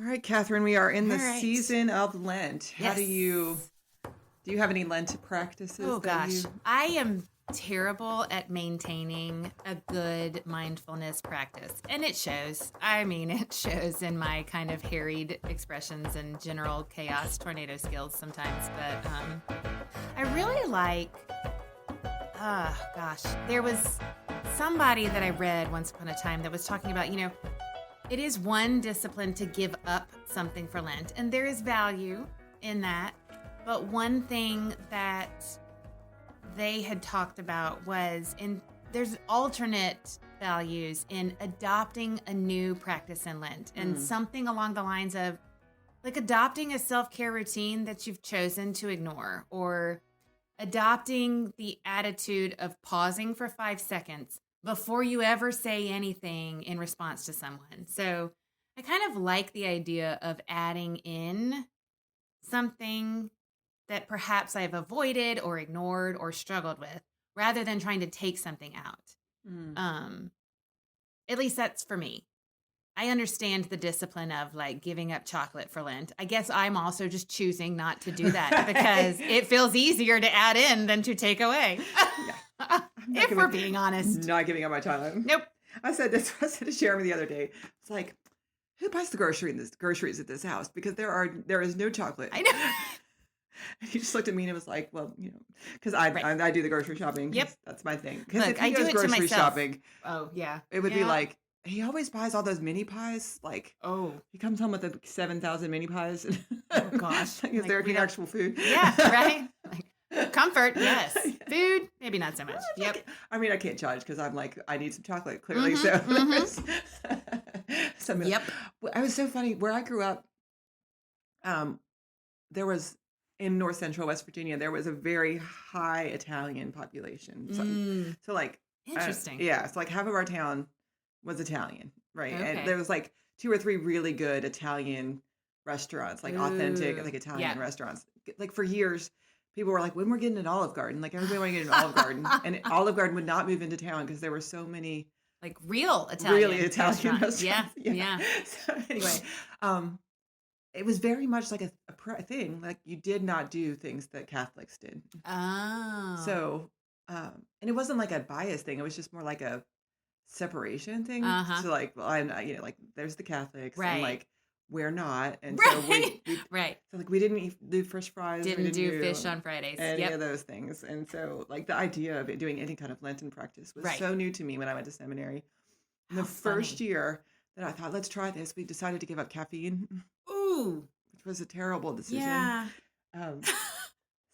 All right, Catherine, we are in the All right. season of Lent. How do Yes. you have any Lent practices? Oh that gosh, I am terrible at maintaining a good mindfulness practice. And it shows. I mean, it shows in my kind of harried expressions and general chaos tornado skills sometimes. But I really like, there was somebody that I read once upon a time that was talking about, it is one discipline to give up something for Lent, and there is value in that. But one thing that they had talked about was there's alternate values in adopting a new practice in Lent, and something along the lines of like adopting a self-care routine that you've chosen to ignore, or adopting the attitude of pausing for 5 seconds before you ever say anything in response to someone. So I kind of like the idea of adding in something that perhaps I've avoided or ignored or struggled with, rather than trying to take something out. At least that's for me. I understand the discipline of like giving up chocolate for Lent. I guess I'm also just choosing not to do that because it feels easier to add in than to take away. If we're being honest. Not giving up my chocolate. Nope. I said to Jeremy the other day. It's like, who buys the groceries at this house? Because there is no chocolate. I know. And he just looked at me and was like, well, because I do the grocery shopping. Yep. That's my thing. Because if he I do goes it to grocery myself. shopping, Oh, yeah. it would be like, he always buys all those mini pies. Like, he comes home with the 7,000 mini pies. Oh, gosh. Is there any actual food? Yeah, right? Like, comfort, yes. Food, maybe not so much. Yep. I mean, I can't judge because I'm like, I need some chocolate, clearly. Yep. It was so funny. Where I grew up, there was, in North Central West Virginia, there was a very high Italian population. So like, interesting. So like half of our town was Italian, right? Okay. And there was like 2 or 3 really good Italian restaurants, like authentic, like Italian restaurants. Like for years, people were like, when we're getting an Olive Garden, like everybody wanted to get an Olive Garden, and Olive Garden would not move into town because there were so many like real Italian restaurants. Yeah. So anyway, it was very much like a thing. Like you did not do things that Catholics did. Oh. So, and it wasn't like a bias thing. It was just more like a separation thing. So like, well, I'm, like there's the Catholics, and like we're not, and so we so like we didn't do fish fries, didn't do fish on Fridays, any of those things, and so like the idea of doing any kind of Lenten practice was so new to me when I went to seminary. And the first year that I thought, let's try this, we decided to give up caffeine. Ooh, which was a terrible decision. Yeah.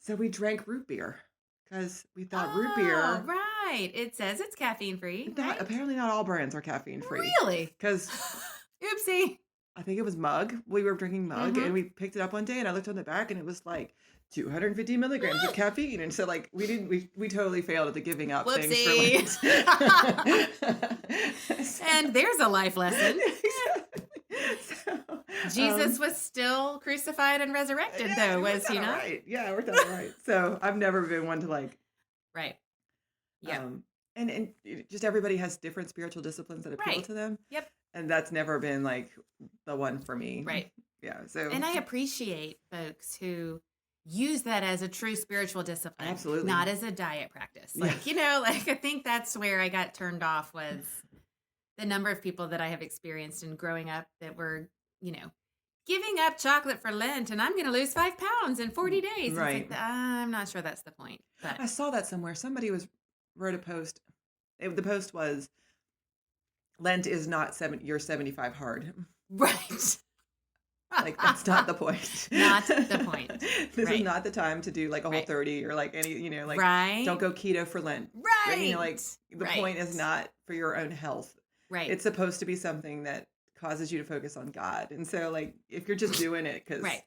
So we drank root beer because we thought root beer. Right. It says it's caffeine free. Apparently, not all brands are caffeine free. Really? Because oopsie. I think it was Mug. We were drinking Mug, and we picked it up one day, and I looked on the back, and it was like 250 milligrams of caffeine, and so like we totally failed at the giving up things for Lent. And there's a life lesson. So, Jesus was still crucified and resurrected, though, was he not? Right. Yeah, we're done right. So I've never been one to like. Right. Yeah. And just everybody has different spiritual disciplines that appeal to them. Yep. And that's never been like the one for me. Right. Yeah. So. And I appreciate folks who use that as a true spiritual discipline. Absolutely. Not as a diet practice. Like, I think that's where I got turned off was the number of people that I have experienced in growing up that were, giving up chocolate for Lent and I'm going to lose 5 pounds in 40 days. Right. It's like, I'm not sure that's the point. But I saw that somewhere. Somebody wrote a post. The post was, Lent is not you're 75 hard. Right. Like, that's not the point. Not the point. This is not the time to do like a Whole30 or like any, like don't go keto for Lent. Right. Like the point is not for your own health. Right. It's supposed to be something that causes you to focus on God. And so like, if you're just doing it because. Right.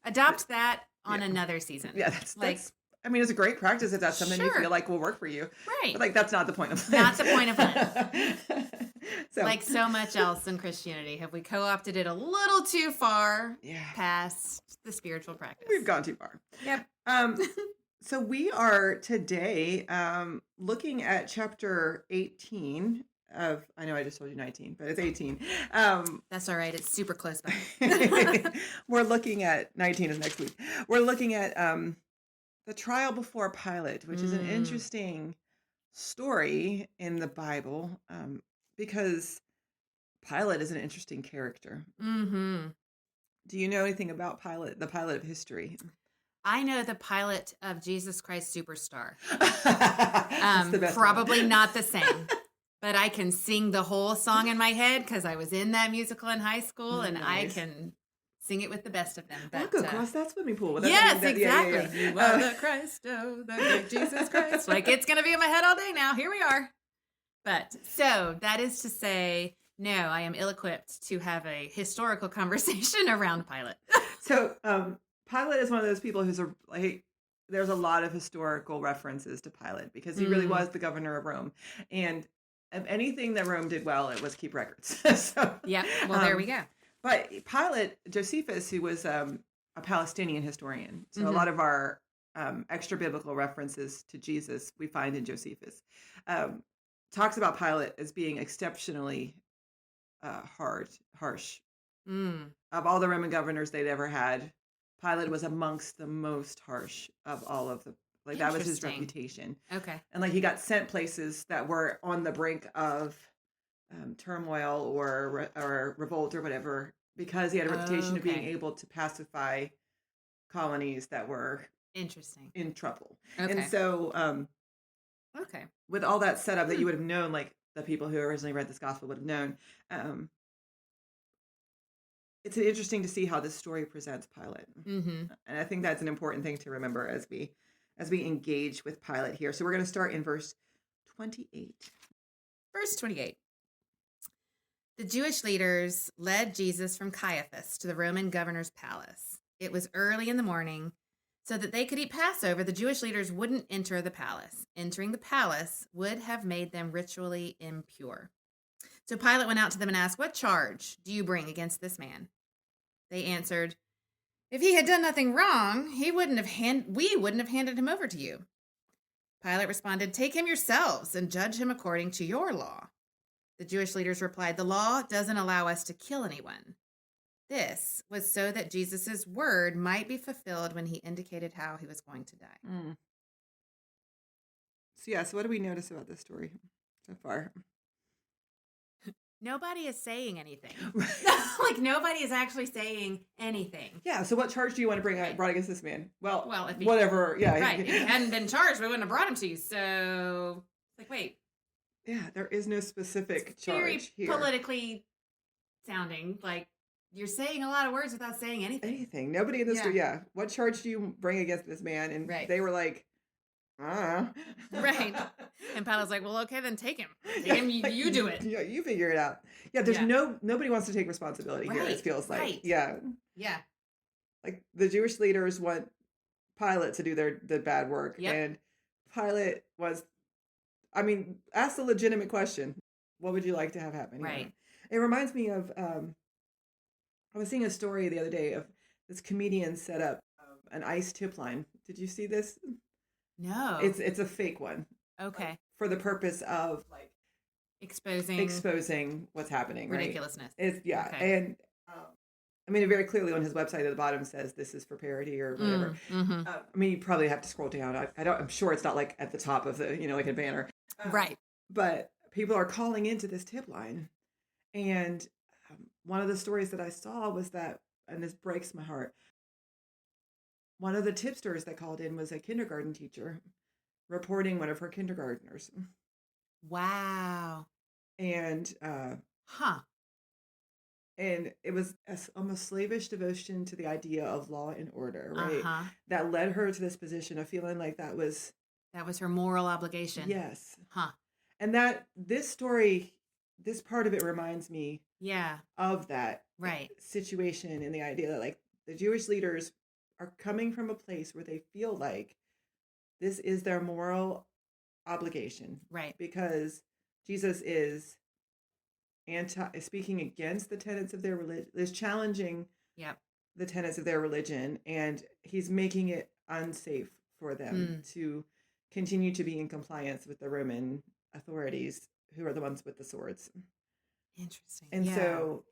Adopt that on another season. Yeah. That's I mean, it's a great practice if that's something you feel like will work for you. Right. But like, that's not the point of Lent. Not the point of Lent. Like so much else in Christianity, have we co-opted it a little too far past the spiritual practice? We've gone too far. Yep. So we are today looking at chapter 18 I know I just told you 19, but it's 18. That's all right. It's super close by. We're looking at 19 is next week. We're looking at the trial before Pilate, which is an interesting story in the Bible, because Pilate is an interesting character. Mm-hmm. Do you know anything about Pilate, the Pilate of history? I know the Pilate of Jesus Christ Superstar. That's the best Probably one. not the same, but I can sing the whole song in my head because I was in that musical in high school, and I can sing it with the best of them. But, I'll go cross that swimming pool. Yes, exactly. Yeah. You are the Christ, oh, the great Jesus Christ. Like, it's going to be in my head all day now. Here we are. But so that is to say, no, I am ill-equipped to have a historical conversation around Pilate. So Pilate is one of those people who's there's a lot of historical references to Pilate because he really was the governor of Rome. And if anything that Rome did well, it was keep records. So, yeah, well, there we go. But Pilate, Josephus, who was a Palestinian historian, so a lot of our extra biblical references to Jesus we find in Josephus, talks about Pilate as being exceptionally harsh. Of all the Roman governors they'd ever had, Pilate was amongst the most harsh of all of the, like that was his reputation. Okay. And like he got sent places that were on the brink of turmoil or revolt or whatever, because he had a reputation of being able to pacify colonies that were in trouble. Okay. And so with all that set up that you would have known, like the people who originally read this gospel would have known, it's interesting to see how this story presents Pilate. And I think that's an important thing to remember as we engage with Pilate here. So we're going to start in verse 28. Verse 28. The Jewish leaders led Jesus from Caiaphas to the Roman governor's palace. It was early in the morning. So that they could eat Passover, the Jewish leaders wouldn't enter the palace. Entering the palace would have made them ritually impure. So Pilate went out to them and asked, "What charge do you bring against this man?" They answered, "If he had done nothing wrong, we wouldn't have handed him over to you." Pilate responded, "Take him yourselves and judge him according to your law." The Jewish leaders replied, "The law doesn't allow us to kill anyone." This was so that Jesus' word might be fulfilled when he indicated how he was going to die. So what do we notice about this story so far? Nobody is saying anything. Like, nobody is actually saying anything. Yeah, so what charge do you want to brought against this man? Well, if he, whatever. Yeah. Right. If he hadn't been charged, we wouldn't have brought him to you. So, like, wait. Yeah, there is no specific charge very here. Politically sounding. Like, you're saying a lot of words without saying anything. Nobody in this story, what charge do you bring against this man? And they were like, Right. And Pilate's like, well, okay, then take him. You do it. Yeah, you figure it out. Yeah, there's nobody wants to take responsibility here, it feels like. Right. Yeah. Yeah. Like the Jewish leaders want Pilate to do the bad work. Yep. And Pilate asked a legitimate question. What would you like to have happen? Right. It reminds me of, I was seeing a story the other day of this comedian set up an ICE tip line. Did you see this? No. It's a fake one. Okay. For the purpose of like exposing what's happening. Ridiculousness. Right? And it very clearly on his website at the bottom says this is for parody or whatever. You probably have to scroll down. I'm sure it's not like at the top of the like a banner. Right. But people are calling into this tip line, and one of the stories that I saw was that, and this breaks my heart. One of the tipsters that called in was a kindergarten teacher reporting one of her kindergartners. Wow. And and it was almost slavish devotion to the idea of law and order, right? That led her to this position of feeling like that was her moral obligation. Yes. And that this story, this part of it reminds me of that situation, and the idea that like the Jewish leaders are coming from a place where they feel like this is their moral obligation. Right. Because Jesus is speaking against the tenets of their religion, is challenging the tenets of their religion, and he's making it unsafe for them to continue to be in compliance with the Roman authorities who are the ones with the swords. Interesting. And Yeah. so,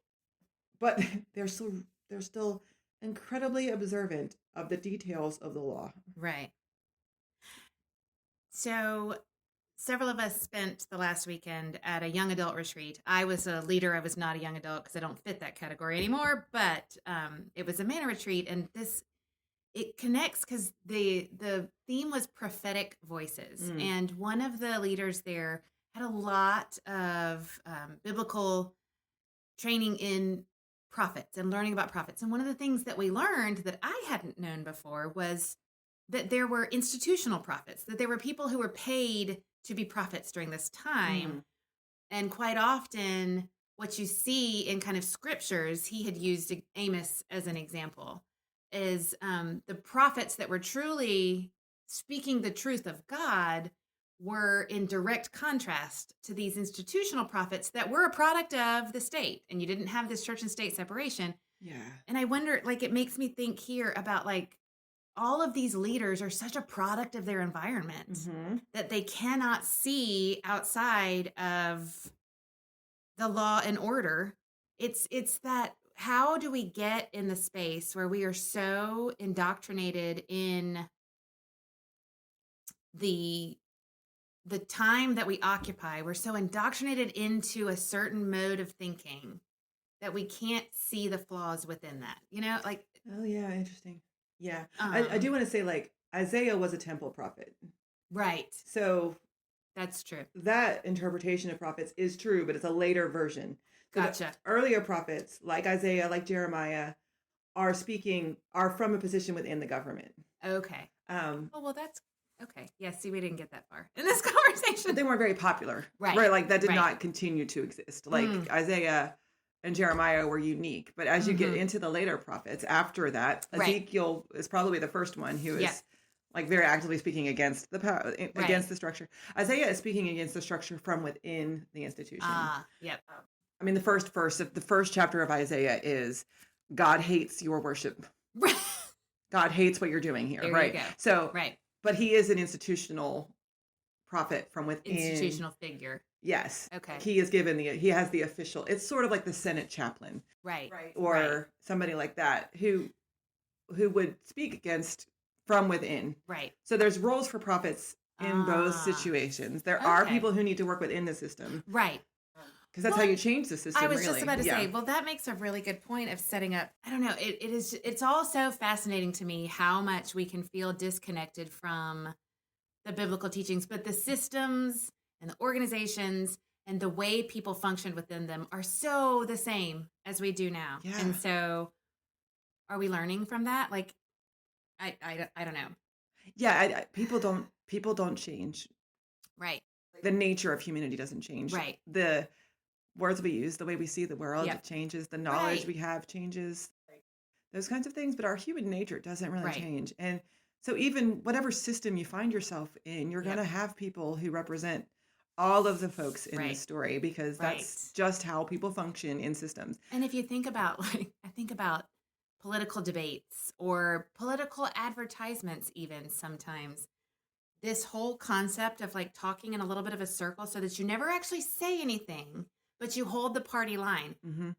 but they're still incredibly observant of the details of the law. Right. So several of us spent the last weekend at a young adult retreat. I was a leader. I was not a young adult because I don't fit that category anymore. But it was a manna retreat, and it connects because the theme was prophetic voices, and one of the leaders there had a lot of biblical training in prophets and learning about prophets. And one of the things that we learned that I hadn't known before was that there were institutional prophets, that there were people who were paid to be prophets during this time. And quite often, what you see in kind of scriptures, he had used Amos as an example, is the prophets that were truly speaking the truth of God were in direct contrast to these institutional prophets that were a product of the state, and you didn't have this church and state separation. Yeah. And I wonder, like, it makes me think here about, like, all of these leaders are such a product of their environment that they cannot see outside of the law and order. It's that, how do we get in the space where we are so indoctrinated in the time that we occupy? We're so indoctrinated into a certain mode of thinking that we can't see the flaws within that, like. Oh yeah, interesting. Yeah. I do want to say, like, Isaiah was a temple prophet. Right. So that's true. That interpretation of prophets is true, but it's a later version. So gotcha. Earlier prophets, like Isaiah, like Jeremiah, are from a position within the government. Okay. Well, that's okay. Yeah, see, we didn't get that far in this conversation. But they weren't very popular. Right. Like, that did not continue to exist. Like, Isaiah and Jeremiah were unique. But as you get into the later prophets after that, Ezekiel is probably the first one who is like very actively speaking against the power, against the structure. Isaiah is speaking against the structure from within the institution. Yep. I mean, the first chapter of Isaiah is God hates your worship. God hates what you're doing here. There right. You go. So, but he is an institutional prophet from within. Institutional figure. Yes. Okay. He has the official, it's sort of like the Senate chaplain. Right. Or somebody like that who would speak against from within. Right. So there's roles for prophets in both situations. There are people who need to work within the system. Right. Because that's how you change the system. I was just about to say, well, that makes a really good point of setting up. I don't know. It's all so fascinating to me how much we can feel disconnected from the biblical teachings, but the systems and the organizations and the way people function within them are so the same as we do now. Yeah. And so are we learning from that? Like, I don't know. Yeah. People don't change. Right. The nature of humanity doesn't change. Right. The words we use, the way we see the world changes. The knowledge we have changes. Those kinds of things. But our human nature doesn't really change. And so even whatever system you find yourself in, you're going to have people who represent all of the folks in this story, because that's just how people function in systems. And if you think about, I think about political debates or political advertisements, even sometimes, this whole concept of like talking in a little bit of a circle so that you never actually say anything, but you hold the party line. Mm-hmm.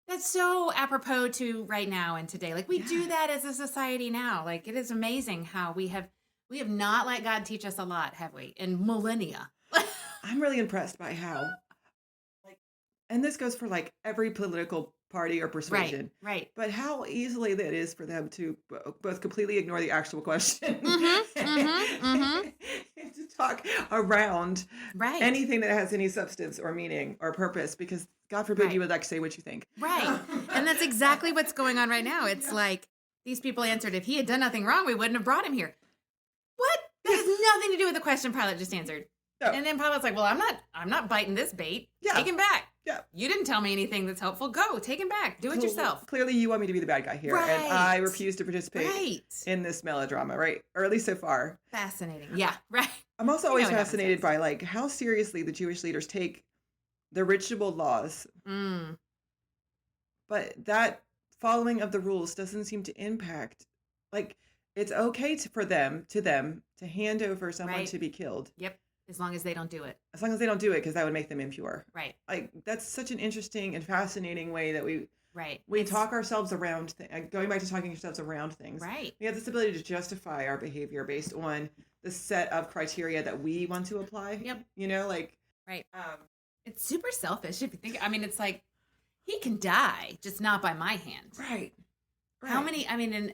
That's so apropos to right now and today. Like, we do that as a society now. Like, it is amazing how we have not let God teach us a lot, have we? In millennia. I'm really impressed by how, and this goes for like every political party or persuasion, right? But how easily that is for them to both completely ignore the actual question, mm-hmm. to talk around anything that has any substance or meaning or purpose, because God forbid you would like say what you think. Right. And that's exactly what's going on right now. It's like these people answered, if he had done nothing wrong, we wouldn't have brought him here. What? That has nothing to do with the question Pilate just answered. No. And then Pilate's like, well, I'm not biting this bait. Yeah. Take him back. Yeah. You didn't tell me anything that's helpful. Go, take him back. Do it yourself. Clearly you want me to be the bad guy here. Right. And I refuse to participate in this melodrama, right? Or at least so far. Fascinating. Yeah, right. I'm also always fascinated by like how seriously the Jewish leaders take the ritual laws. But that following of the rules doesn't seem to impact, like, it's okay for them to hand over someone to be killed. Yep. As long as they don't do it. As long as they don't do it, because that would make them impure. Right. Like, that's such an interesting and fascinating way that we It's, talk ourselves around, going back to talking ourselves around things. Right. We have this ability to justify our behavior based on the set of criteria that we want to apply. Yep. You know, like. Right. It's super selfish if you think, I mean, it's like, he can die, just not by my hand. Right. How many, I mean, and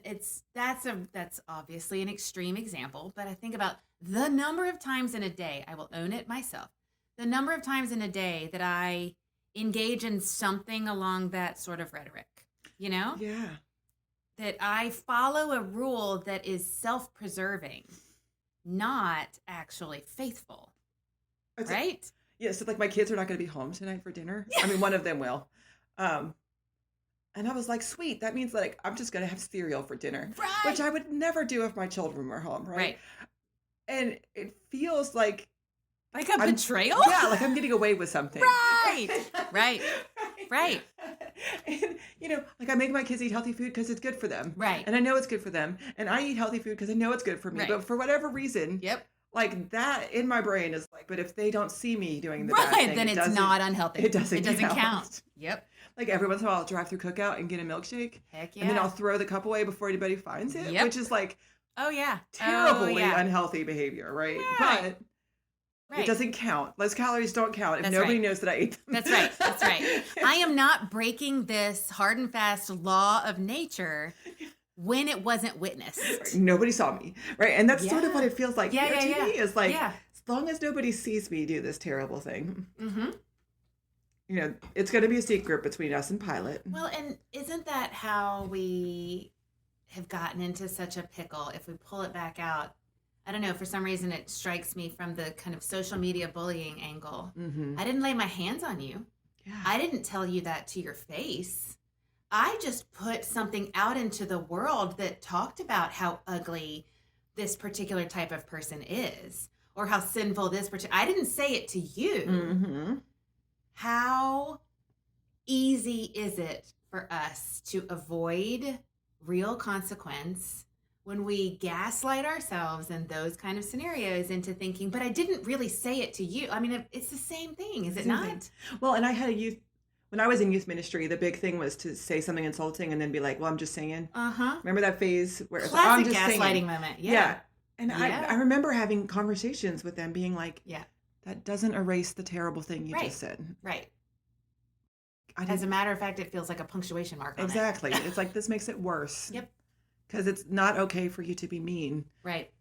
that's obviously an extreme example, but I think about the number of times in a day, I will own it myself, the number of times in a day that I engage in something along that sort of rhetoric, you know? Yeah. That I follow a rule that is self-preserving, not actually faithful, right? Yeah, so like my kids are not going to be home tonight for dinner. I mean, one of them will. And I was like, sweet, that means like I'm just going to have cereal for dinner, which I would never do if my children were home, right? And it feels like a betrayal? Yeah, like I'm getting away with something. Right. And, you know, like I make my kids eat healthy food because it's good for them. Right. And I know it's good for them. And I eat healthy food because I know it's good for me. Right. But for whatever reason, like that in my brain is like, but if they don't see me doing the bad thing, then it's not unhealthy. It doesn't count. Yep. Like every once in a while I'll drive through Cookout and get a milkshake. Heck yeah. And then I'll throw the cup away before anybody finds it, which is like terribly unhealthy behavior, right? But it doesn't count. Those calories don't count if nobody knows that I ate them. That's right. I am not breaking this hard and fast law of nature when it wasn't witnessed. Right. Nobody saw me, right? And that's sort of what it feels like to me is like, as long as nobody sees me do this terrible thing, you know, it's going to be a secret between us and Pilate. Well, and isn't that how we have gotten into such a pickle? If we pull it back out, I don't know, for some reason it strikes me from the kind of social media bullying angle. I didn't lay my hands on you. Yeah. I didn't tell you that to your face. I just put something out into the world that talked about how ugly this particular type of person is, or how sinful this particular. I didn't say it to you. How easy is it for us to avoid real consequence when we gaslight ourselves in those kind of scenarios into thinking, but I didn't really say it to you. I mean, it's the same thing, is it not? Well, and I had when I was in youth ministry, the big thing was to say something insulting and then be like, well, I'm just saying. Remember that phase where it's like, I'm just gaslighting saying. moment. Yeah. And I remember having conversations with them being like, that doesn't erase the terrible thing you just said. Right. As a matter of fact, it feels like a punctuation mark on Exactly. it. It's like, this makes it worse. Yep. Because it's not okay for you to be mean. Right.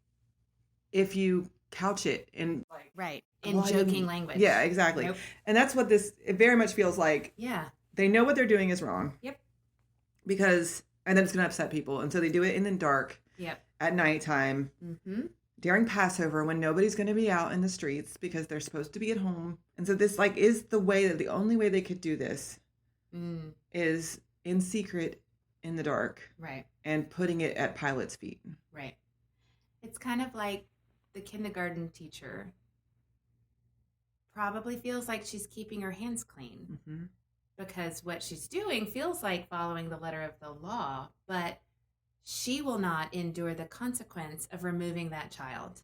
If you couch it in in joking language. Yeah, exactly. Nope. And that's what it very much feels like. Yeah. They know what they're doing is wrong. Yep. And then it's going to upset people. And so they do it in the dark. Yep. At nighttime. During Passover when nobody's going to be out in the streets because they're supposed to be at home. And so this is the only way they could do this is in secret in the dark. Right. And putting it at Pilate's feet. Right. It's kind of like the kindergarten teacher probably feels like she's keeping her hands clean because what she's doing feels like following the letter of the law, but she will not endure the consequence of removing that child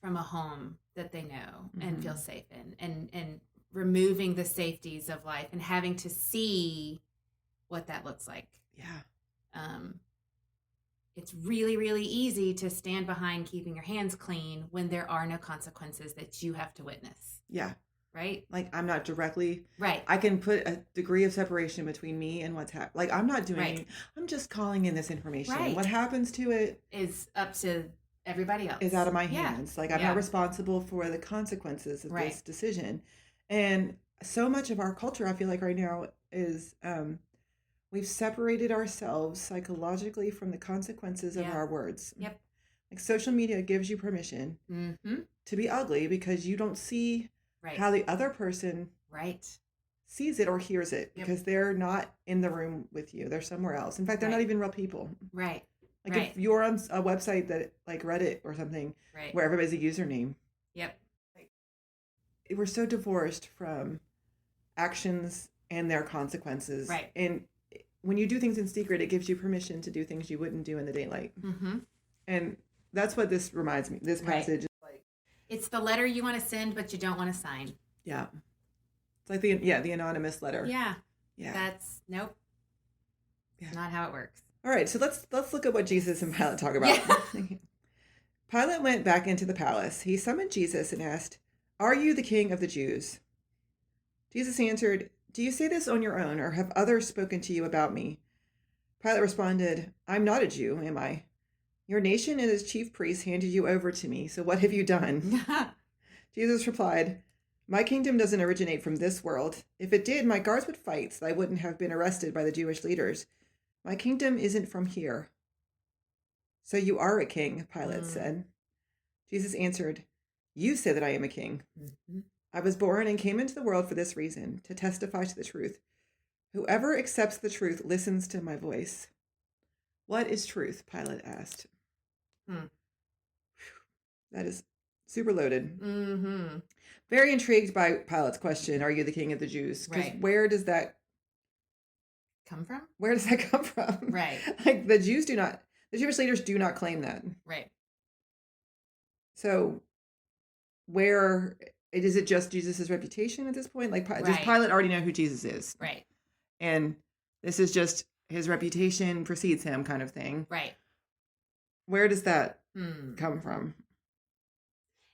from a home that they know and feel safe in and removing the safeties of life and having to see what that looks like. Yeah. It's really, really easy to stand behind keeping your hands clean when there are no consequences that you have to witness. Yeah. Right? Like, I'm not directly... Right. I can put a degree of separation between me and what's happening. Like, I'm not doing anything. I'm just calling in this information. Right. What happens to it... is up to everybody else. Is out of my hands. Like, I'm not responsible for the consequences of this decision. And so much of our culture, I feel like right now, is... we've separated ourselves psychologically from the consequences of our words. Yep. Like social media gives you permission to be ugly because you don't see how the other person sees it or hears it because they're not in the room with you. They're somewhere else. In fact, they're not even real people. Right. Like if you're on a website that like Reddit or something where everybody's a username. Yep. We're so divorced from actions and their consequences. Right. And when you do things in secret, it gives you permission to do things you wouldn't do in the daylight. And that's what this reminds me. This passage is like, It's the letter you want to send, but you don't want to sign. Yeah. It's like the anonymous letter. Yeah. Yeah. That's nope. Yeah. Not how it works. All right, so let's look at what Jesus and Pilate talk about. Yeah. Pilate went back into the palace. He summoned Jesus and asked, "Are you the king of the Jews?" Jesus answered, "Do you say this on your own, or have others spoken to you about me?" Pilate responded, "I'm not a Jew, am I? Your nation and its chief priests handed you over to me, so what have you done?" Jesus replied, "My kingdom doesn't originate from this world. If it did, my guards would fight so I wouldn't have been arrested by the Jewish leaders. My kingdom isn't from here." "So you are a king," Pilate said. Jesus answered, "You say that I am a king. Mm-hmm. I was born and came into the world for this reason, to testify to the truth. Whoever accepts the truth listens to my voice." "What is truth?" Pilate asked. That is super loaded. Mm-hmm. Very intrigued by Pilate's question, "Are you the king of the Jews?" Because where does that come from? Where does that come from? Right. Like the Jewish leaders do not claim that. Right. So where is it just Jesus's reputation at this point? Like does Pilate already know who Jesus is? Right. And this is just his reputation precedes him kind of thing. Right. Where does that come from?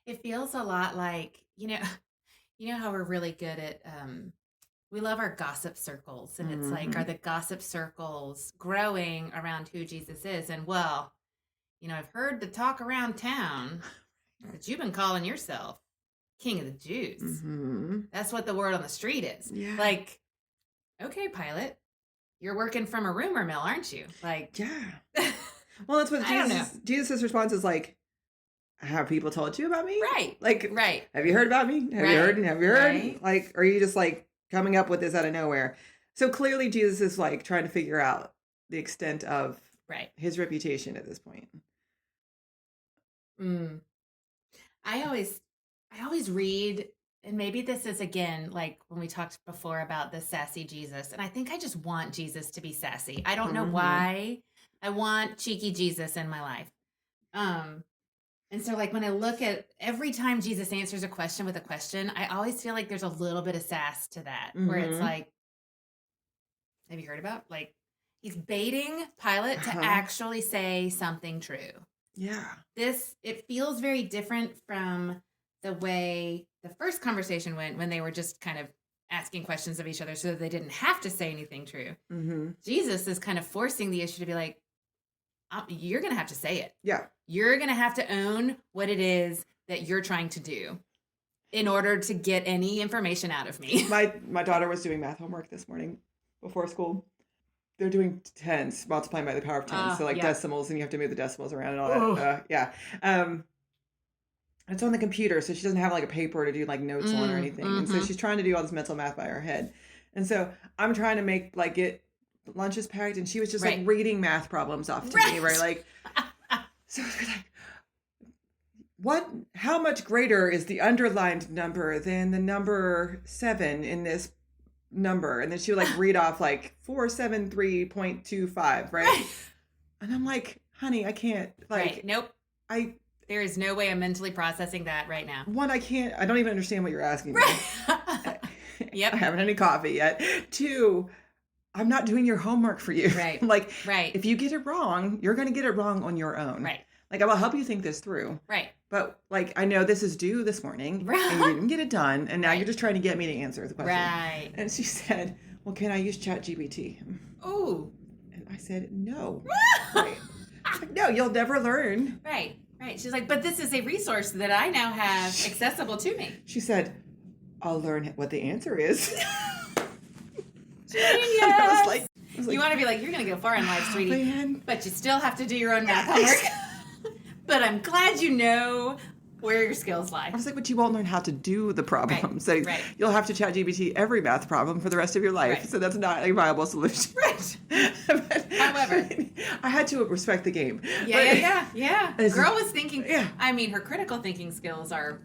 It feels a lot like, you know how we're really good at, we love our gossip circles. And it's like, are the gossip circles growing around who Jesus is? And well, I've heard the talk around town that you've been calling yourself King of the Jews. Mm-hmm. That's what the word on the street is. Yeah. Like, okay, Pilate, you're working from a rumor mill, aren't you? Like, yeah. Well, that's what Jesus' response is like, "Have people told you about me?" Right. Like, right. Have you heard about me? Have you heard? Have you heard? Right. Like, are you just like coming up with this out of nowhere? So clearly Jesus is like trying to figure out the extent of his reputation at this point. I always read, and maybe this is again, like when we talked before about the sassy Jesus, and I think I just want Jesus to be sassy. I don't know why. I want cheeky Jesus in my life. And so like when I look at every time Jesus answers a question with a question, I always feel like there's a little bit of sass to that, where it's like, have you heard about? Like, he's baiting Pilate to actually say something true. Yeah. It feels very different from the way the first conversation went when they were just kind of asking questions of each other so that they didn't have to say anything true. Mm-hmm. Jesus is kind of forcing the issue to be like, you're going to have to say it. Yeah. You're going to have to own what it is that you're trying to do in order to get any information out of me. My daughter was doing math homework this morning before school. They're doing tens, multiplying by the power of 10. So like decimals, and you have to move the decimals around and all that. Yeah. It's on the computer, so she doesn't have like a paper to do like notes on or anything. Mm-hmm. And so she's trying to do all this mental math by her head. And so I'm trying to make like lunch is packed, and she was just like reading math problems off to me, right? Like, so like, how much greater is the underlined number than the number 7 in this number? And then she would like read off like 473.25, right? And I'm like, honey, I can't, like, nope. There is no way I'm mentally processing that right now. One, I don't even understand what you're asking me. Yep. I haven't had any coffee yet. 2, I'm not doing your homework for you. Right. Like, if you get it wrong, you're going to get it wrong on your own. Right. Like, I will help you think this through. Right. But, like, I know this is due this morning, and you didn't get it done, and now you're just trying to get me to answer the question. Right. And she said, "Well, can I use ChatGPT?" Oh. And I said, "No." Right. Like, no, you'll never learn. Right. Right. She's like, "But this is a resource that I now have accessible to me." She said, "I'll learn what the answer is." Genius. I was like, you want to be like, you're going to go far in life, sweetie, man. But you still have to do your own math homework. But I'm glad you know where your skills lie. I was like, but you won't learn how to do the problem. So you'll have to ChatGPT every math problem for the rest of your life. Right. So that's not a viable solution. Right. But, however, I had to respect the game. Yeah. Girl was thinking, I mean, her critical thinking skills are...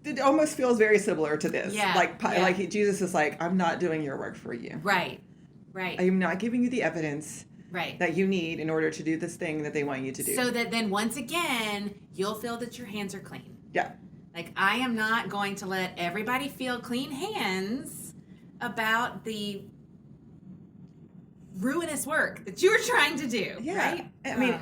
It almost feels very similar to this. Yeah. Like Jesus is like, I'm not doing your work for you. Right. I am not giving you the evidence. that you need in order to do this thing that they want you to do. So that then once again, you'll feel that your hands are clean. Yeah. Like, I am not going to let everybody feel clean hands about the ruinous work that you were trying to do. Yeah. Right? I mean,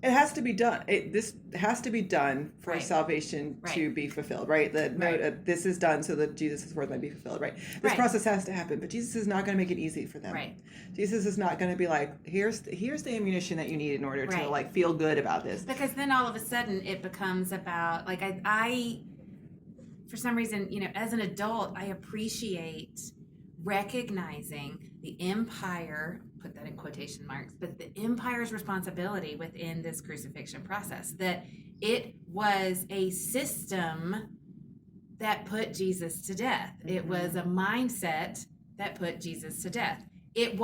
it has to be done. This has to be done for salvation to be fulfilled, right? This is done so that Jesus' word might be fulfilled, right? This process has to happen, but Jesus is not going to make it easy for them. Right. Jesus is not going to be like, here's the ammunition that you need in order to like feel good about this. Because then all of a sudden it becomes about like I for some reason, as an adult, I appreciate recognizing the empire, put that in quotation marks, but the empire's responsibility within this crucifixion process, that it was a system that put Jesus to death. Mm-hmm. It was a mindset that put Jesus to death. It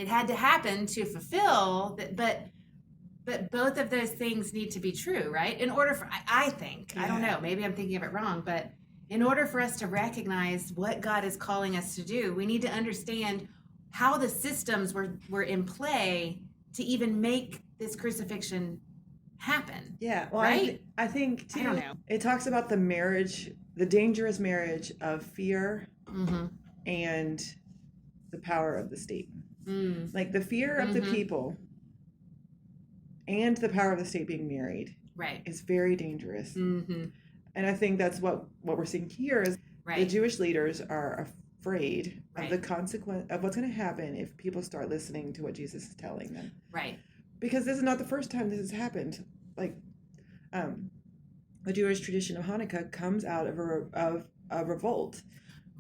had to happen to fulfill that, but both of those things need to be true, right? In order for, I think, I don't know, maybe I'm thinking of it wrong, but in order for us to recognize what God is calling us to do, we need to understand how the systems were in play to even make this crucifixion happen. Yeah, well, right? I think, too, I don't know. It talks about the dangerous marriage of fear and the power of the state. Like the fear of the people and the power of the state being married is very dangerous. And I think that's what we're seeing here is the Jewish leaders are afraid of the consequence of what's going to happen if people start listening to what Jesus is telling them. Right. Because this is not the first time this has happened. Like, the Jewish tradition of Hanukkah comes out of a revolt.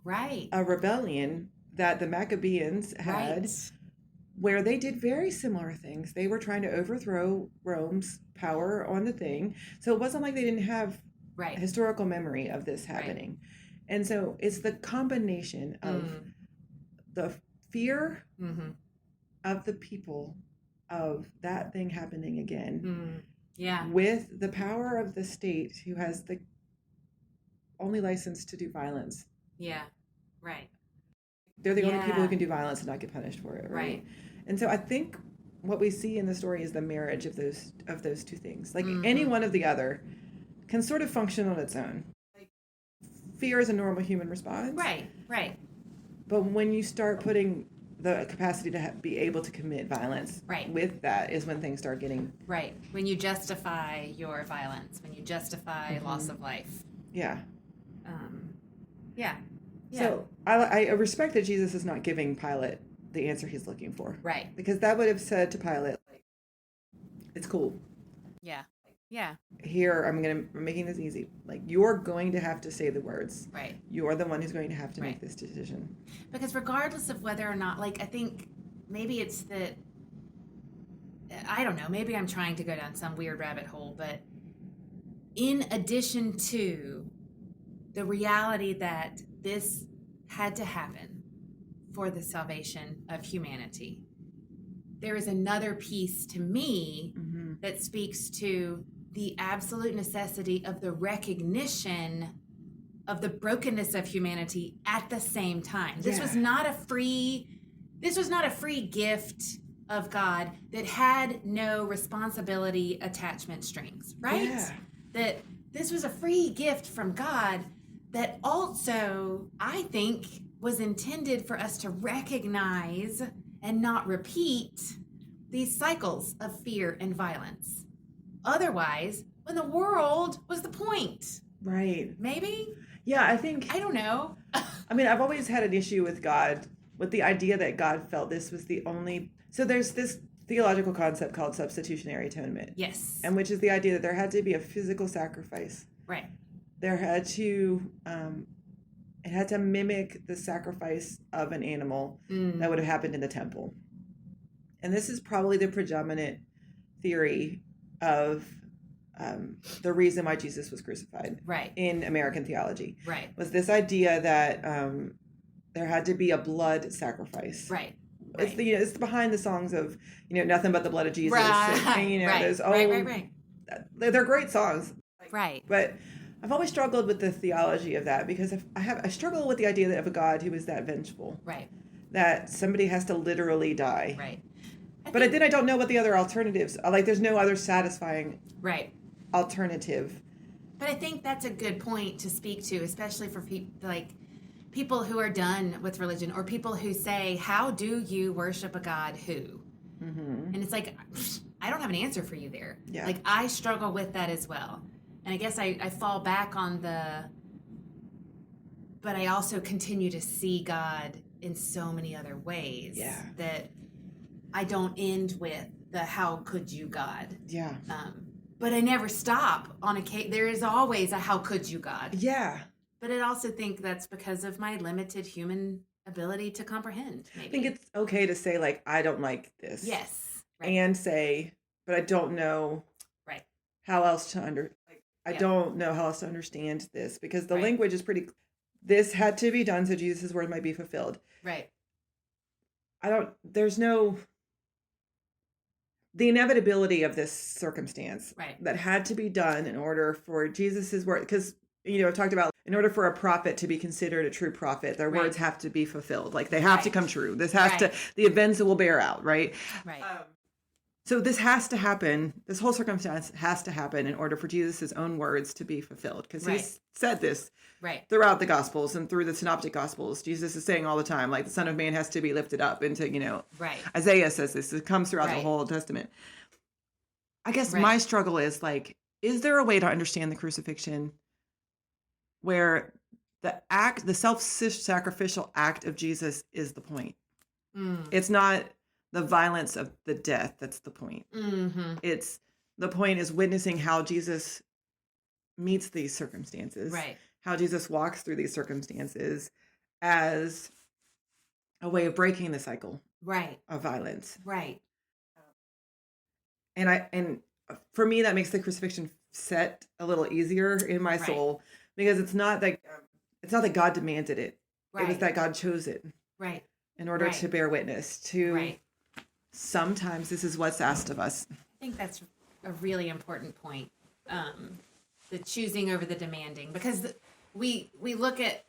Right. A rebellion that the Maccabees had where they did very similar things. They were trying to overthrow Rome's power on the thing. So it wasn't like they didn't have historical memory of this happening. And so it's the combination of the fear of the people of that thing happening again with the power of the state who has the only license to do violence. Yeah, right. They're the only people who can do violence and not get punished for it, right? And so I think what we see in the story is the marriage of those two things. Like any one of the other can sort of function on its own. Like, fear is a normal human response. Right. But when you start putting the capacity to be able to commit violence with that is when things start getting... Right. When you justify your violence, when you justify loss of life. Yeah. So I respect that Jesus is not giving Pilate the answer he's looking for. Right. Because that would have said to Pilate, it's cool. Yeah. Here, I'm making this easy. Like, you're going to have to say the words. Right. You're the one who's going to have to make this decision. Because regardless of whether or not, like, I think maybe it's that, I don't know, maybe I'm trying to go down some weird rabbit hole, but in addition to the reality that this had to happen for the salvation of humanity, there is another piece to me that speaks to the absolute necessity of the recognition of the brokenness of humanity at the same time. This was not a free gift of God that had no responsibility attachment strings, right? Yeah. That this was a free gift from God that also, I think, was intended for us to recognize and not repeat these cycles of fear and violence. Otherwise, when the world was the point. Right. Maybe? Yeah, I think... I don't know. I mean, I've always had an issue with God, with the idea that God felt this was the only... So there's this theological concept called substitutionary atonement. Yes. And which is the idea that there had to be a physical sacrifice. Right. There had to... it had to mimic the sacrifice of an animal that would have happened in the temple. And this is probably the predominant theory of the reason why Jesus was crucified in American theology. Right. Was this idea that there had to be a blood sacrifice. Right. It's it's behind the songs of, nothing but the blood of Jesus. Right. And, there's right. They're great songs. Right. But I've always struggled with the theology of that because I struggle with the idea of a God who is that vengeful. Right. that somebody has to literally die. Right. But then I don't know what the other alternatives are. Like, there's no other satisfying alternative. But I think that's a good point to speak to, especially for people who are done with religion, or people who say, how do you worship a God who? Mm-hmm. And it's like, I don't have an answer for you there. Yeah. Like, I struggle with that as well. And I guess I fall back on but I also continue to see God in so many other ways that I don't end with the how could you, God? Yeah. But I never stop on there is always a how could you, God? Yeah. But I also think that's because of my limited human ability to comprehend. Maybe. I think it's okay to say, like, I don't like this. Yes. Right. And say, but I don't know how else to I don't know how else to understand this, because the language is pretty. This had to be done so Jesus' word might be fulfilled. Right. There's no. The inevitability of this circumstance that had to be done in order for Jesus's word, because, I've talked about, in order for a prophet to be considered a true prophet, their words have to be fulfilled. Like, they have to come true. This has to, the events will bear out, right? Right. So this has to happen. This whole circumstance has to happen in order for Jesus' own words to be fulfilled, because he's said this throughout the Gospels and through the Synoptic Gospels. Jesus is saying all the time, like, the Son of Man has to be lifted up into, Isaiah says this. It comes throughout the whole Old Testament. I guess my struggle is, like, is there a way to understand the crucifixion where the self-sacrificial act of Jesus is the point? It's not the violence of the death that's the point. Mm-hmm. It's the point is witnessing how Jesus meets these circumstances, how Jesus walks through these circumstances as a way of breaking the cycle of violence. Right. And for me, that makes the crucifixion set a little easier in my soul, because it's not that God demanded it. It was that God chose it. Right. In order to bear witness to sometimes this is what's asked of us. I think that's a really important point. The choosing over the demanding, because we look at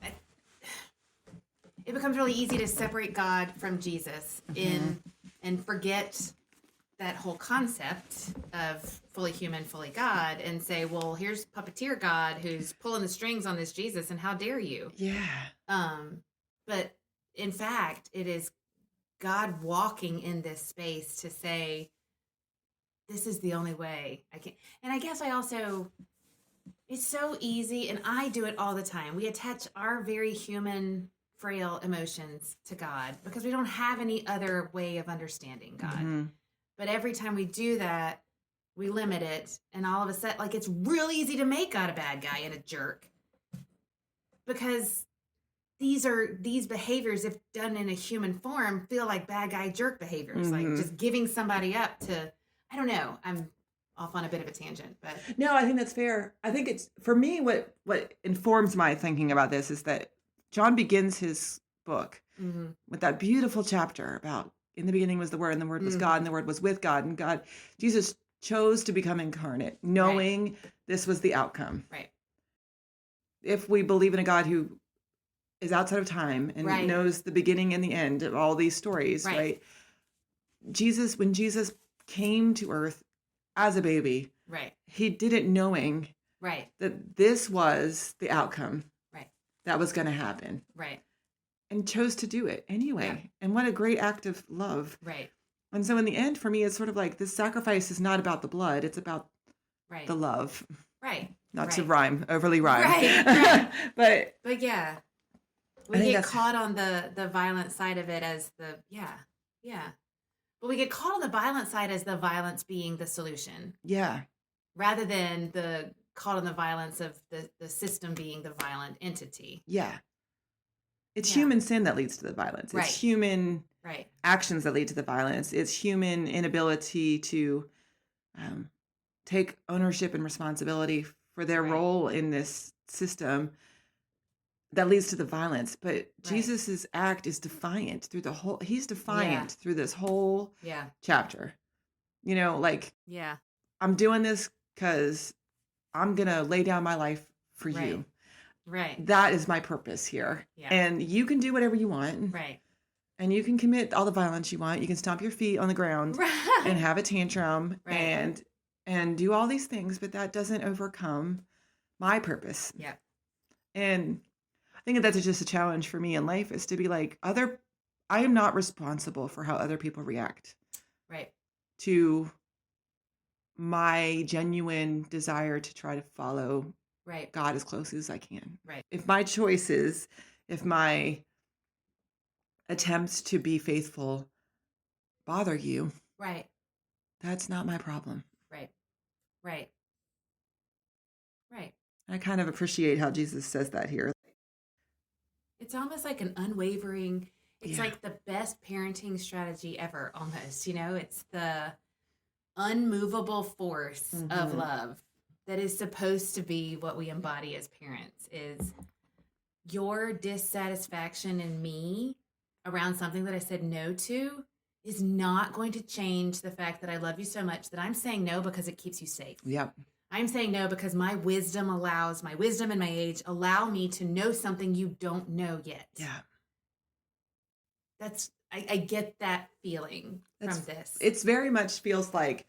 it becomes really easy to separate God from Jesus and forget that whole concept of fully human, fully God, and say, well, here's puppeteer God who's pulling the strings on this Jesus, and how dare you? Yeah. But in fact, it is God walking in this space to say, this is the only way I can. And I guess it's so easy, and I do it all the time. We attach our very human, frail emotions to God because we don't have any other way of understanding God. Mm-hmm. But every time we do that, we limit it, and all of a sudden, like, it's really easy to make God a bad guy and a jerk, because these behaviors, if done in a human form, feel like bad guy jerk behaviors, like just giving somebody up to, I don't know. I'm off on a bit of a tangent, but no, I think that's fair. I think it's, for me, what informs my thinking about this is that John begins his book with that beautiful chapter about, in the beginning was the Word, and the Word was God, and the Word was with God, and Jesus chose to become incarnate, knowing this was the outcome. Right. If we believe in a God who is outside of time and knows the beginning and the end of all these stories, right? When Jesus came to earth as a baby, he did it knowing that this was the outcome that was going to happen. Right. And chose to do it anyway. Yeah. And what a great act of love. Right. And so in the end, for me, it's sort of like this sacrifice is not about the blood. It's about the love. Right. Not to overly rhyme. Right. But yeah. We get caught on the violent side of it as but we get caught on the violent side as the violence being the solution. Yeah. Rather than caught on the violence of the system being the violent entity. Yeah. It's human sin that leads to the violence. It's human actions that lead to the violence. It's human inability to take ownership and responsibility for their role in this system that leads to the violence. But Jesus's act is defiant through the whole. He's defiant through this whole chapter. I'm doing this because I'm gonna lay down my life for you. Right. That is my purpose here. Yeah. And you can do whatever you want. Right. And you can commit all the violence you want. You can stomp your feet on the ground Right. and have a tantrum Right. and do all these things, but that doesn't overcome my purpose. Yeah. And I think that's just a challenge for me in life is to be like I am not responsible for how other people react Right. to my genuine desire to try to follow Right. God as closely as I can. Right. If my choices, if my attempts to be faithful bother you, Right. that's not my problem. Right. Right. Right. I kind of appreciate how Jesus says that here. It's almost like an unwavering, it's Yeah. like the best parenting strategy ever, almost. It's the unmovable force of love that is supposed to be what we embody as parents is your dissatisfaction in me around something that I said no to is not going to change the fact that I love you so much that I'm saying no because it keeps you safe. Yep. I'm saying no because my wisdom and my age allow me to know something you don't know yet. Yeah. I get that feeling from this. It's very much feels like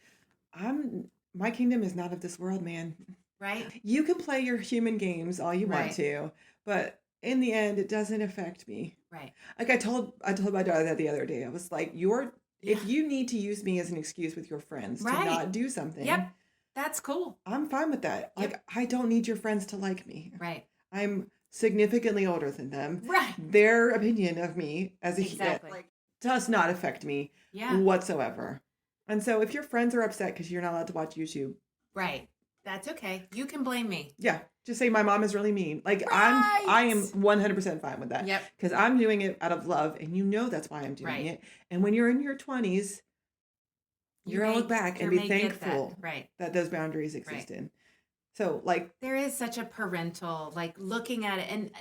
my kingdom is not of this world, man. Right? You can play your human games all you want to, but in the end, it doesn't affect me. Right. Like I told my daughter that the other day. I was like, if you need to use me as an excuse with your friends to not do something, yep, that's cool. I'm fine with that. Yep. Like I don't need your friends to like me. Right. I'm significantly older than them. Right. Their opinion of me as a Exactly. kid does not affect me whatsoever. And so if your friends are upset because you're not allowed to watch YouTube, right, that's okay. You can blame me. Yeah, just say my mom is really mean. Like I am 100% fine with that. Yep. Because I'm doing it out of love, and that's why I'm doing it. And when you're in your 20s, you're gonna look back and be thankful that those boundaries existed. So there is such a parental looking at it, and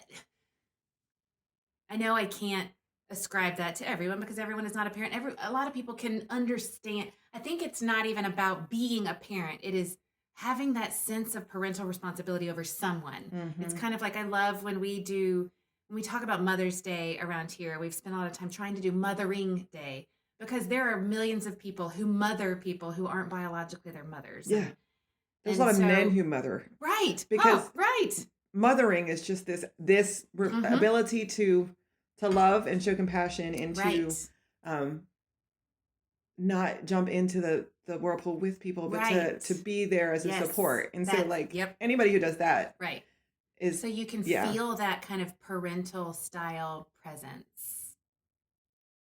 I know I can't ascribe that to everyone because everyone is not a parent. A lot of people can understand. I think it's not even about being a parent. It is having that sense of parental responsibility over someone. It's kind of like I love when we talk about Mother's Day around here, we've spent a lot of time trying to do Mothering Day because there are millions of people who mother people who aren't biologically their mothers. Yeah. There's a lot of men who mother. Right. Because mothering is just this ability to love and show compassion and to not jump into the whirlpool with people, but to be there as a support. And so anybody who does that is so you can feel that kind of parental style presence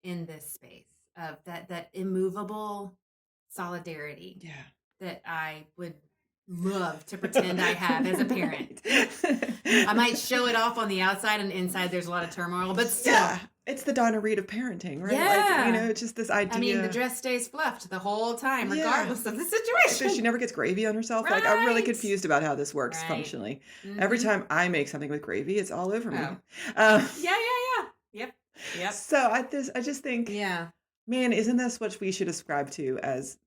in this space of that immovable solidarity that I would love to pretend I have as a parent. I might show it off on the outside, and inside there's a lot of turmoil, but still. Yeah, it's the Donna Reed of parenting, right? Yeah. It's just this idea. I mean, the dress stays fluffed the whole time, regardless of the situation. So she never gets gravy on herself. Right. I'm really confused about how this works functionally. Every time I make something with gravy, it's all over me. Yep. So I just think, man, isn't this what we should ascribe to as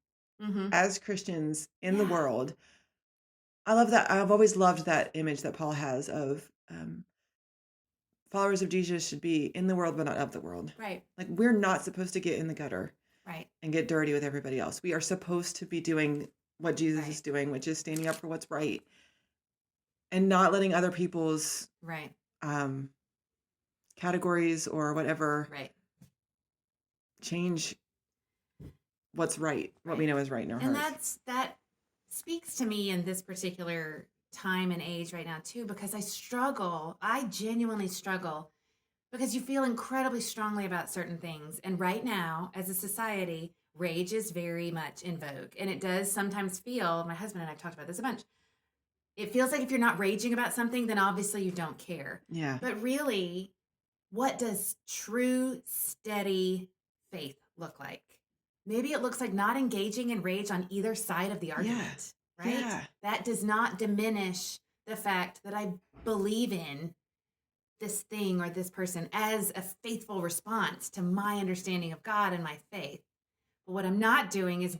Christians in the world? I love that. I've always loved that image that Paul has of followers of Jesus should be in the world, but not of the world. Right. Like we're not supposed to get in the gutter and get dirty with everybody else. We are supposed to be doing what Jesus is doing, which is standing up for what's right and not letting other people's categories or whatever change what's right, what we know is right in our hearts. And that speaks to me in this particular time and age right now too, because I genuinely struggle because you feel incredibly strongly about certain things. And right now, as a society, rage is very much in vogue. And it does sometimes feel, my husband and I have talked about this a bunch, it feels like if you're not raging about something, then obviously you don't care. Yeah. But really, what does true, steady faith look like? Maybe it looks like not engaging in rage on either side of the argument, right? Yeah. That does not diminish the fact that I believe in this thing or this person as a faithful response to my understanding of God and my faith. But what I'm not doing is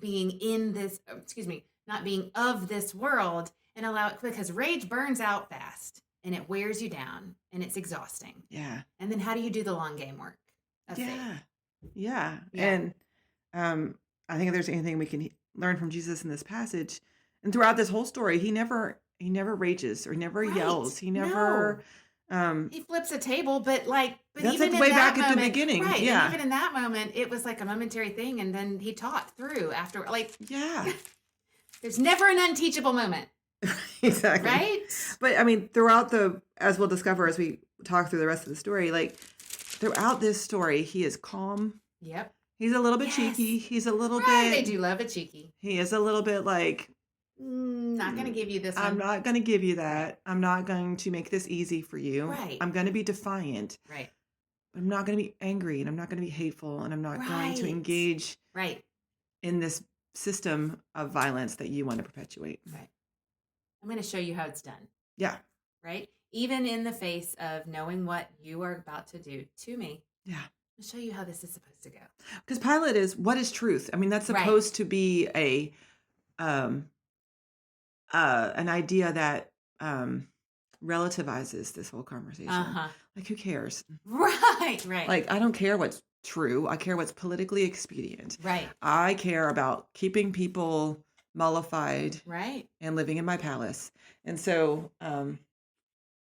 not being of this world and allow it, because rage burns out fast and it wears you down and it's exhausting. Yeah. And then how do you do the long game work? of faith. Yeah. Yeah. And I think if there's anything we can learn from Jesus in this passage, and throughout this whole story, he never rages or never Right. yells. He never He flips a table, but that's even like in way that back at the moment, beginning. right? Yeah. And even in that moment, it was like a momentary thing, and then he taught through after. Yeah. There's never an unteachable moment, Exactly. right? But I mean, throughout as we'll discover as we talk through the rest of the story, like throughout this story, he is calm. Yep. He's a little bit Yes. cheeky. He's a little Right. bit. They do love a cheeky. He is a little bit like, Not going to give you this one. I'm not going to give you that. I'm not going to make this easy for you. Right. I'm going to be defiant. Right. But I'm not going to be angry, and I'm not going to be hateful, and I'm not going to Right. engage Right. in this system of violence that you want to perpetuate. Right. I'm going to show you how it's done. Yeah. Right. Even in the face of knowing what you are about to do to me. Yeah. I'll show you how this is supposed to go. Because Pilate is, what is truth? I mean, that's Right. supposed to be an idea that relativizes this whole conversation. Like, who cares? Right. Right. Like, I don't care what's true. I care what's politically expedient. Right. I care about keeping people mollified Right. and living in my palace. And so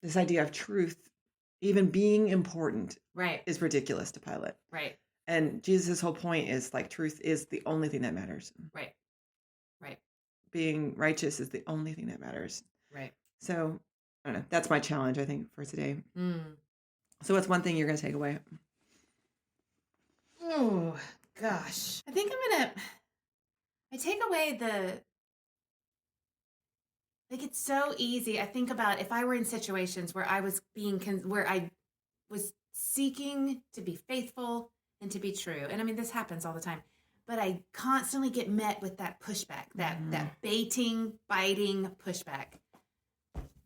this idea of truth even being important Right. is ridiculous to Pilate. Right. And Jesus' whole point is like truth is the only thing that matters. Right. Right. Being righteous is the only thing that matters. Right. So I don't know. That's my challenge, I think, for today. Mm. So what's one thing you're going to take away? Oh, gosh. I think I take away it's so easy. I think about if I were in situations where I was where I was seeking to be faithful and to be true. And I mean, this happens all the time, but I constantly get met with that pushback, that baiting, biting pushback.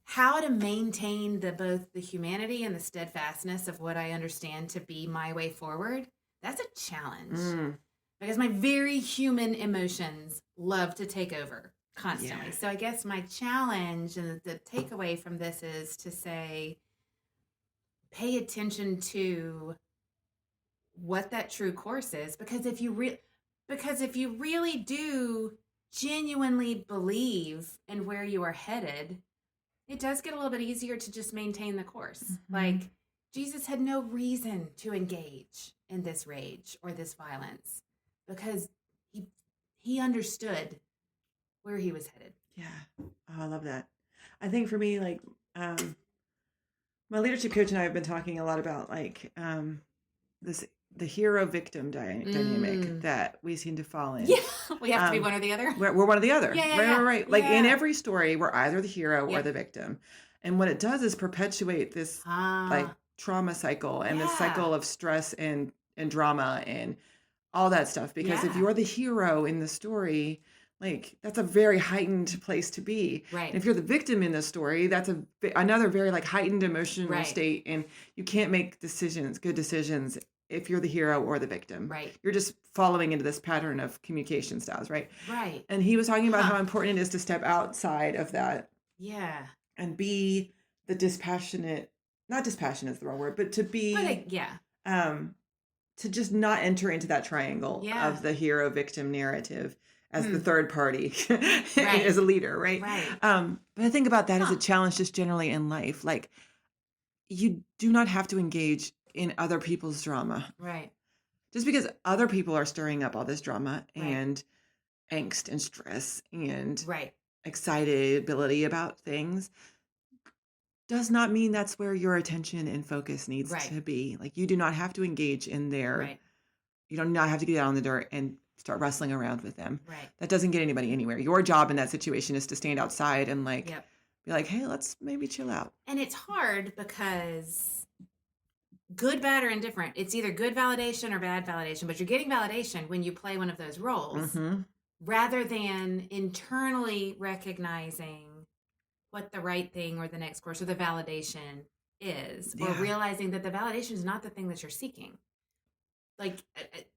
How to maintain both the humanity and the steadfastness of what I understand to be my way forward. That's a challenge because my very human emotions love to take over constantly. Yeah. So I guess my challenge and the takeaway from this is to say, pay attention to what that true course is, because if you really do genuinely believe in where you are headed, it does get a little bit easier to just maintain the course. Mm-hmm. Like, Jesus had no reason to engage in this rage or this violence because he understood where he was headed. Yeah. Oh, I love that. I think for me, like, my leadership coach and I have been talking a lot about like the hero victim dynamic that we seem to fall in. Yeah, we have to be one or the other. We're one or the other. Yeah. Right. Like in Yeah. every story, we're either the hero or the victim, and what it does is perpetuate this like trauma cycle and this cycle of stress and drama and all that stuff. Because if you're the hero in the story, like that's a very heightened place to be. Right. And if you're the victim in the story, that's another very like heightened emotional state, and you can't make good decisions if you're the hero or the victim. Right. You're just following into this pattern of communication styles, right? Right. And he was talking about how important it is to step outside of that. Yeah. And be the dispassionate, not dispassionate is the wrong word, but to be to just not enter into that triangle of the hero victim narrative as the third party as a leader, right? But I think about that as a challenge just generally in life. Like, you do not have to engage in other people's drama. Right. Just because other people are stirring up all this drama and angst and stress and excitability about things does not mean that's where your attention and focus needs to be. Like, you do not have to engage in their, you do not have to get out on the dirt and start wrestling around with them. Right. That doesn't get anybody anywhere. Your job in that situation is to stand outside and like be like, hey, let's maybe chill out. And it's hard because good, bad, or indifferent, it's either good validation or bad validation, but you're getting validation when you play one of those roles rather than internally recognizing what the right thing or the next course or the validation is, or realizing that the validation is not the thing that you're seeking. Like,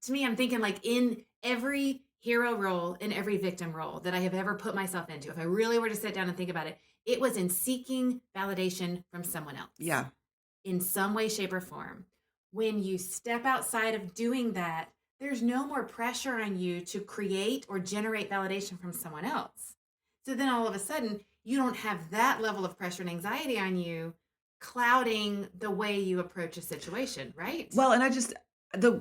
to me, I'm thinking like in every hero role, in every victim role that I have ever put myself into, if I really were to sit down and think about it, it was in seeking validation from someone else. Yeah. In some way, shape, or form. when you step outside of doing that, there's no more pressure on you to create or generate validation from someone else. So then all of a sudden, you don't have that level of pressure and anxiety on you clouding the way you approach a situation, right? Well, and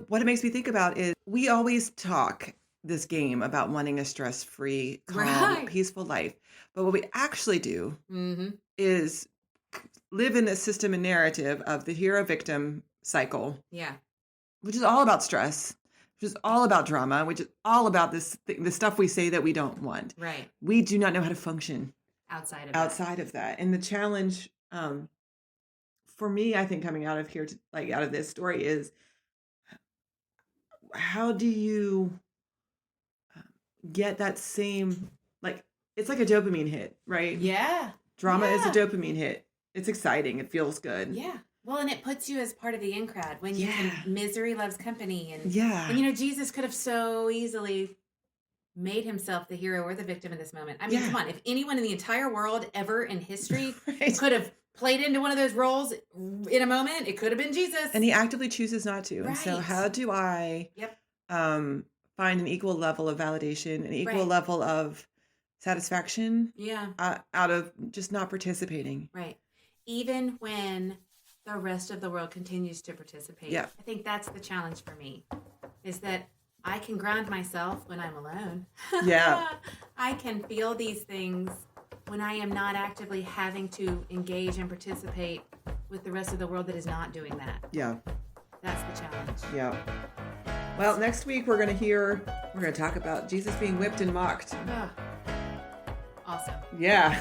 what it makes me think about is we always talk this game about wanting a stress-free, calm, peaceful life. But what we actually do is live in this system and narrative of the hero-victim cycle. Yeah. Which is all about stress, which is all about drama, which is all about the stuff we say that we don't want. Right. We do not know how to function outside of that. And the challenge for me, I think, coming out of here, out of this story is, how do you get that same, it's like a dopamine hit, right? Yeah. Drama is a dopamine hit. It's exciting. It feels good. Yeah. Well, and it puts you as part of the in crowd when you can, misery loves company. And Jesus could have so easily made himself the hero or the victim in this moment. I mean, come on, if anyone in the entire world ever in history could have played into one of those roles in a moment, it could have been Jesus. And he actively chooses not to. Right. And so how do I find an equal level of validation, an equal level of satisfaction out of just not participating? Right. Even when the rest of the world continues to participate. Yeah. I think that's the challenge for me, is that I can ground myself when I'm alone. Yeah. I can feel these things when I am not actively having to engage and participate with the rest of the world that is not doing that. Yeah. That's the challenge. Yeah. Well, next week we're going to talk about Jesus being whipped and mocked. Awesome. Yeah.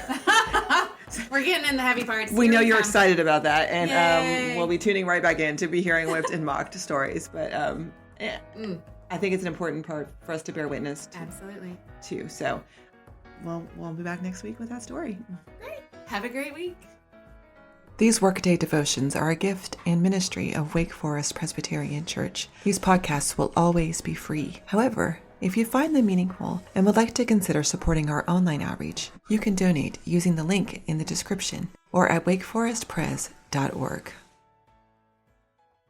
We're getting in the heavy parts. We know you're excited about that, and we'll be tuning right back in to be hearing whipped and mocked stories. But I think it's an important part for us to bear witness to. Absolutely. Too. So we'll be back next week with that story. Great. Have a great week. These workday devotions are a gift and ministry of Wake Forest Presbyterian Church. These podcasts will always be free. However, if you find them meaningful and would like to consider supporting our online outreach, you can donate using the link in the description or at wakeforestpres.org.